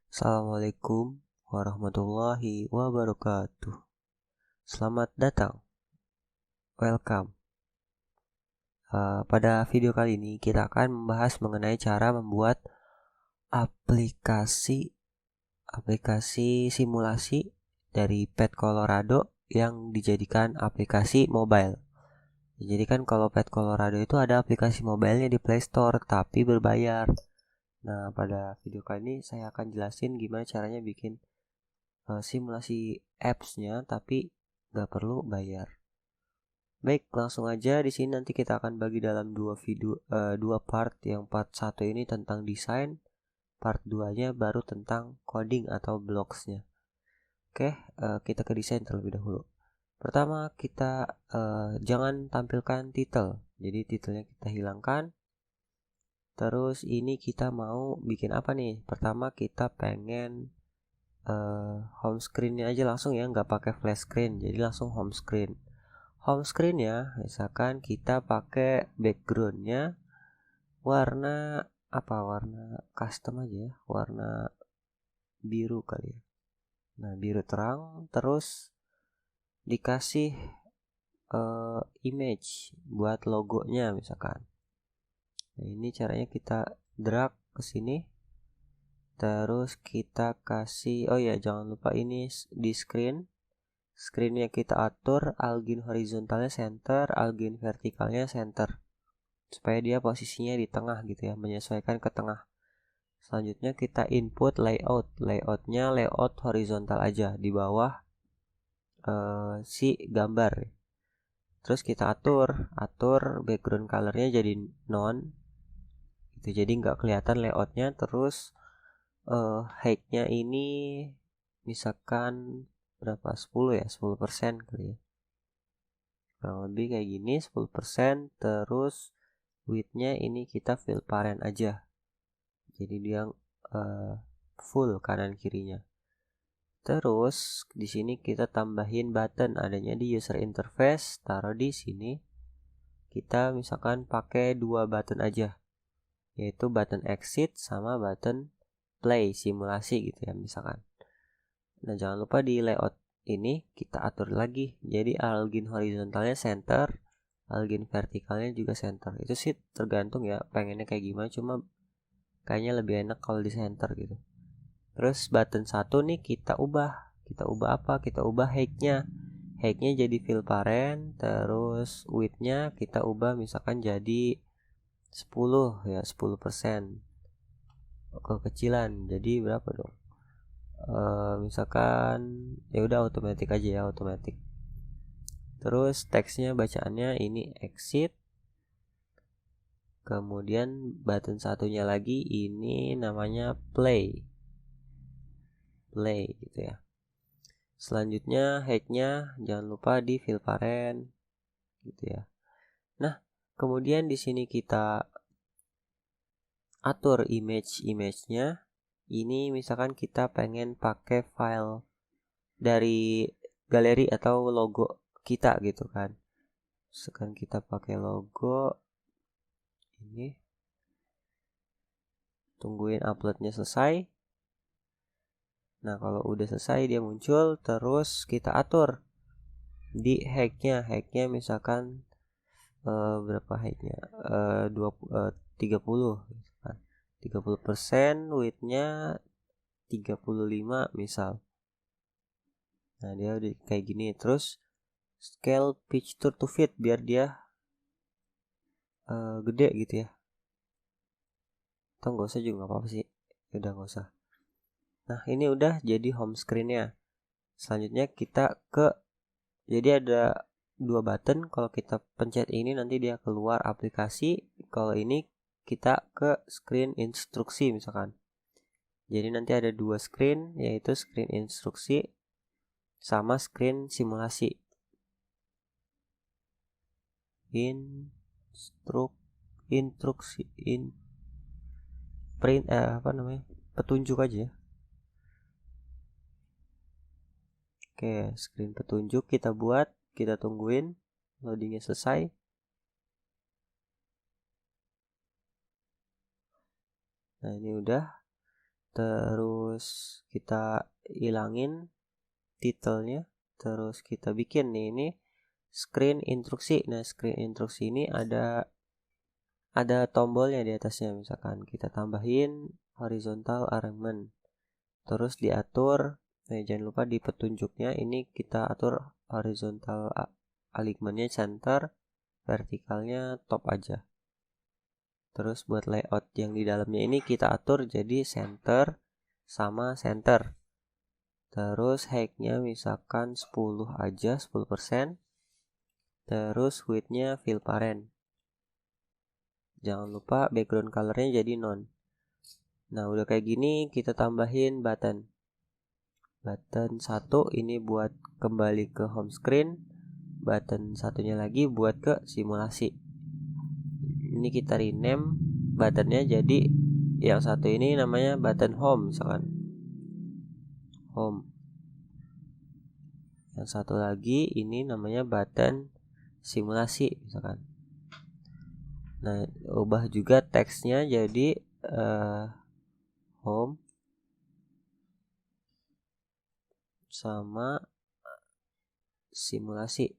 Assalamualaikum warahmatullahi wabarakatuh. Selamat datang, welcome. Pada video kali ini kita akan membahas mengenai cara membuat aplikasi simulasi dari Pet Colorado yang dijadikan aplikasi mobile. Jadi kan kalau Pet Colorado itu ada aplikasi mobilenya di Play Store tapi berbayar. Nah, pada video kali ini saya akan jelasin gimana caranya bikin simulasi apps-nya tapi nggak perlu bayar. Baik, langsung aja. Di sini nanti kita akan bagi dalam dua part. Yang part 1 ini tentang desain, part 2-nya baru tentang coding atau blocks-nya. Oke, kita ke desain terlebih dahulu. Pertama, kita jangan tampilkan title. Jadi titelnya kita hilangkan. Terus ini kita mau bikin apa nih? Pertama kita pengen home screen-nya aja langsung ya, nggak pakai flash screen, jadi langsung home screen. Home screen-nya misalkan kita pakai background-nya warna warna custom aja ya, warna biru kali ya. Nah, biru terang, terus dikasih image buat logonya misalkan. Nah, ini caranya kita drag ke sini. Terus kita kasih, oh ya jangan lupa ini di screennya kita atur algin horizontalnya center, algin vertikalnya center, supaya dia posisinya di tengah gitu ya, menyesuaikan ke tengah. Selanjutnya kita input layoutnya layout horizontal aja di bawah si gambar. Terus kita atur background colornya jadi none gitu, jadi nggak kelihatan layoutnya. Terus height-nya ini misalkan berapa, 10 ya, 10% kali ya, kurang lebih kayak gini, 10%. Terus width-nya ini kita fill parent aja, jadi dia full kanan kirinya. Terus di sini kita tambahin button adanya di user interface, taruh di sini. Kita misalkan pakai 2 button aja, yaitu button exit sama button play simulasi gitu ya misalkan. Nah, jangan lupa di layout ini kita atur lagi, jadi algin horizontalnya center, algin vertikalnya juga center. Itu sih tergantung ya pengennya kayak gimana, cuma kayaknya lebih enak kalau di center gitu. Terus button 1 nih kita ubah apa, kita ubah height-nya jadi fill parent. Terus width-nya kita ubah misalkan jadi 10 ya, 10% kekecilan, jadi berapa dong, misalkan ya udah automatic aja ya, automatic. Terus teksnya bacaannya ini exit, kemudian button satunya lagi ini namanya play gitu ya. Selanjutnya headnya jangan lupa di fill parent gitu ya. Nah, kemudian di sini kita atur image-nya. Ini misalkan kita pengen pakai file dari galeri atau logo kita gitu kan. Sekarang kita pakai logo ini, tungguin uploadnya selesai. Nah, kalau udah selesai dia muncul. Terus kita atur di hacknya misalkan berapa hacknya, 30 misalkan. 30%, widthnya 35 misal. Nah, dia udah kayak gini. Terus scale picture to fit biar dia gede gitu ya. Atau nggak usah juga nggak apa-apa sih, udah nggak usah. Nah, ini udah jadi home screen-nya. Selanjutnya kita jadi ada 2 button. Kalau kita pencet ini nanti dia keluar aplikasi. Kalau ini kita ke screen instruksi misalkan. Jadi nanti ada 2 screen, yaitu screen instruksi sama screen simulasi. Instruksi print petunjuk aja ya. Oke, screen petunjuk kita buat, kita tungguin loadingnya selesai. Nah, ini udah. terus kita hilangin titelnya, terus kita bikin nih ini screen instruksi. Nah, screen instruksi ini ada tombolnya di atasnya, misalkan kita tambahin horizontal alignment, terus diatur. Nah, jangan lupa di petunjuknya ini kita atur horizontal alignmentnya center, vertikalnya top aja. Terus buat layout yang di dalamnya ini kita atur jadi center sama center. Terus height-nya misalkan 10 aja, 10%. Terus width-nya fill parent. Jangan lupa background color-nya jadi none. Nah, udah kayak gini kita tambahin button. Button 1 ini buat kembali ke home screen. Button satunya lagi buat ke simulasi. Ini kita rename buttonnya jadi yang satu ini namanya button home misalkan. Home. Yang satu lagi ini namanya button simulasi misalkan. Nah, ubah juga teksnya jadi home sama simulasi.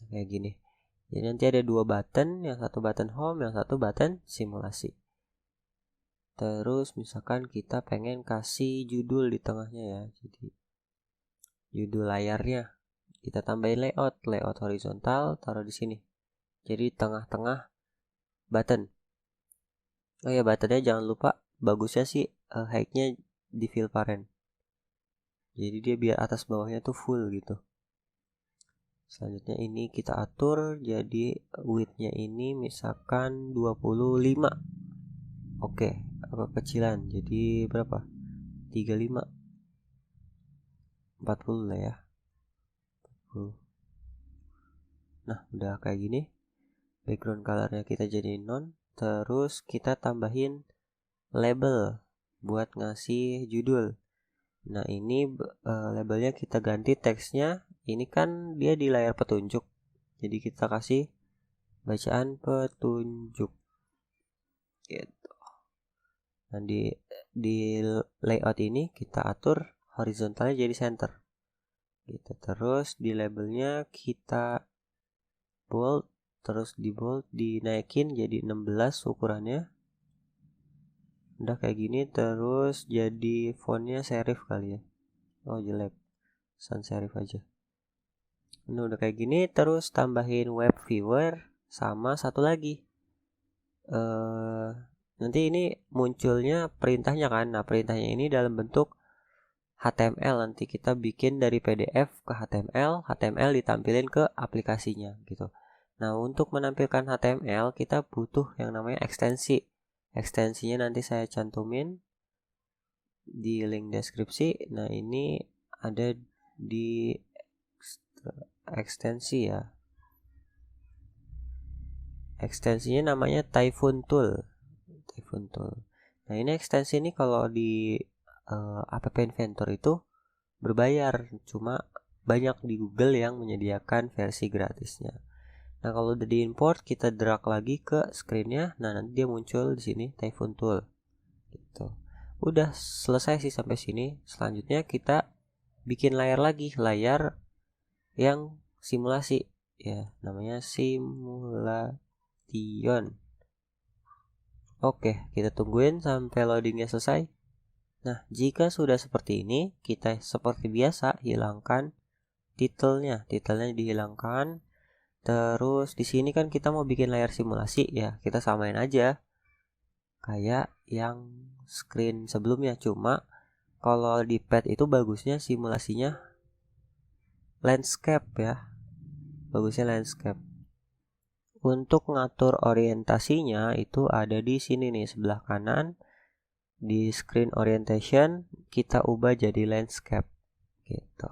Kayak gini. Jadi nanti ada dua button, yang satu button home, yang satu button simulasi. Terus misalkan kita pengen kasih judul di tengahnya ya. Jadi judul layarnya kita tambahin layout horizontal, taruh di sini. Jadi tengah-tengah button. Oh ya, buttonnya jangan lupa bagusnya sih height-nya di fill parent. Jadi dia biar atas bawahnya tuh full gitu. Selanjutnya ini kita atur jadi width-nya ini misalkan 25. Oke, kecilan. Jadi berapa? 35. 40 lah ya. 40. Nah, udah kayak gini. Background color-nya kita jadi none. Terus kita tambahin label buat ngasih judul. Nah, ini labelnya kita ganti teksnya. Ini kan dia di layar petunjuk. Jadi kita kasih bacaan petunjuk. Gitu. Nah, di layout ini kita atur horizontalnya jadi center. Gitu. Terus di labelnya kita bold, terus di bold dinaikin jadi 16 ukurannya. Udah kayak gini, terus jadi fontnya serif kali ya. Oh, jelek. Sans serif aja. Nah, udah kayak gini, terus tambahin web viewer sama satu lagi. Nanti ini munculnya perintahnya kan. Nah, perintahnya ini dalam bentuk HTML. Nanti kita bikin dari PDF ke HTML, HTML ditampilin ke aplikasinya gitu. Nah, untuk menampilkan HTML kita butuh yang namanya ekstensi. Ekstensinya nanti saya cantumin di link deskripsi. Nah, ini ada di ekstensi ya. Ekstensinya namanya Typhoon Tool. Nah, ini ekstensi ini kalau di App Inventor itu berbayar, cuma banyak di Google yang menyediakan versi gratisnya. Nah, kalau udah diimport kita drag lagi ke screennya. Nah, nanti dia muncul di sini Typhoon Tool. Gitu. Udah selesai sih sampai sini. Selanjutnya kita bikin layar lagi, layar yang simulasi ya, namanya simulation. Oke, kita tungguin sampai loadingnya selesai. Nah, jika sudah seperti ini, kita seperti biasa hilangkan titelnya. Titelnya dihilangkan. Terus di sini kan kita mau bikin layar simulasi ya, kita samain aja kayak yang screen sebelumnya. Cuma kalau di pad itu bagusnya simulasinya landscape ya. Bagusnya landscape. Untuk ngatur orientasinya itu ada di sini nih sebelah kanan. Di screen orientation kita ubah jadi landscape gitu.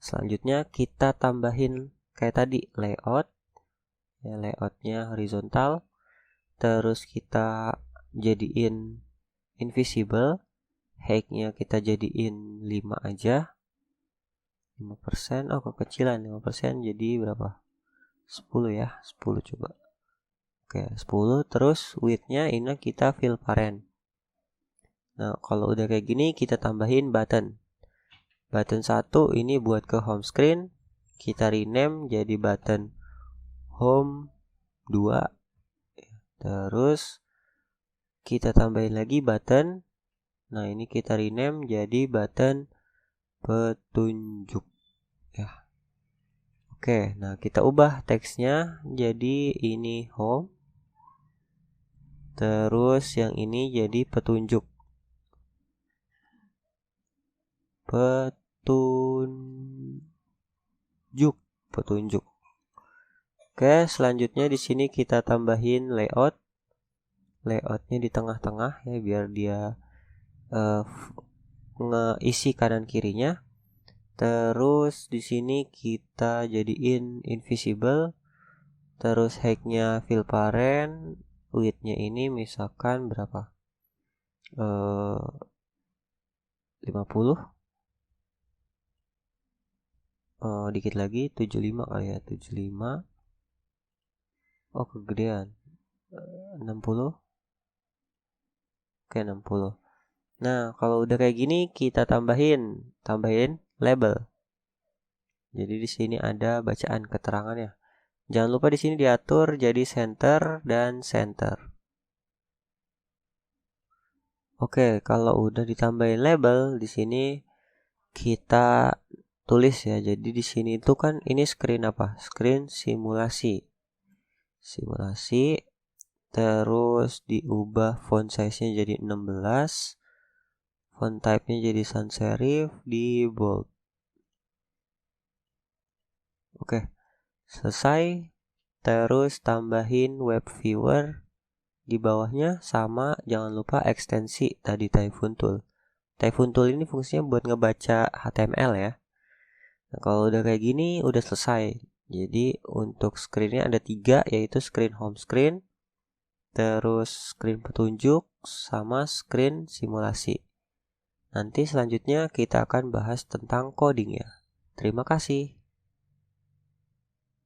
Selanjutnya kita tambahin kayak tadi layout ya, layoutnya horizontal. Terus kita jadiin invisible, height-nya kita jadiin 5 aja. 5%, oh kekecilan 5% jadi berapa? 10 ya, 10 coba. Oke, 10. Terus width-nya ini kita fill parent. Nah, kalau udah kayak gini kita tambahin button. Button 1 ini buat ke home screen. Kita rename jadi button home 2. Terus kita tambahin lagi button. Nah, ini kita rename jadi button petunjuk ya. Oke, nah kita ubah teksnya jadi ini home. Terus yang ini jadi petunjuk. Petunjuk. Oke, selanjutnya di sini kita tambahin layout. Layoutnya di tengah-tengah ya biar dia ngeisi kanan kirinya. Terus di sini kita jadiin invisible. Terus height-nya fill parent, width-nya ini misalkan berapa? 50. Dikit lagi 75 kali ya, 75. Oh, kegedean. 60. Oke, 60. Nah, kalau udah kayak gini kita tambahin label. Jadi di sini ada bacaan keterangannya. Jangan lupa di sini diatur jadi center dan center. Oke, kalau udah ditambahin label di sini kita tulis ya. Jadi di sini itu kan ini screen apa? Screen simulasi. Terus diubah font size-nya jadi 16. Font type-nya jadi sans serif di bold. Oke. Selesai. Terus tambahin web viewer di bawahnya sama, jangan lupa ekstensi tadi Typhoon Tool. Typhoon Tool ini fungsinya buat ngebaca HTML ya. Nah, kalau udah kayak gini udah selesai. Jadi untuk screennya ada 3, yaitu screen home screen, terus screen petunjuk, sama screen simulasi. Nanti selanjutnya kita akan bahas tentang coding ya. Terima kasih.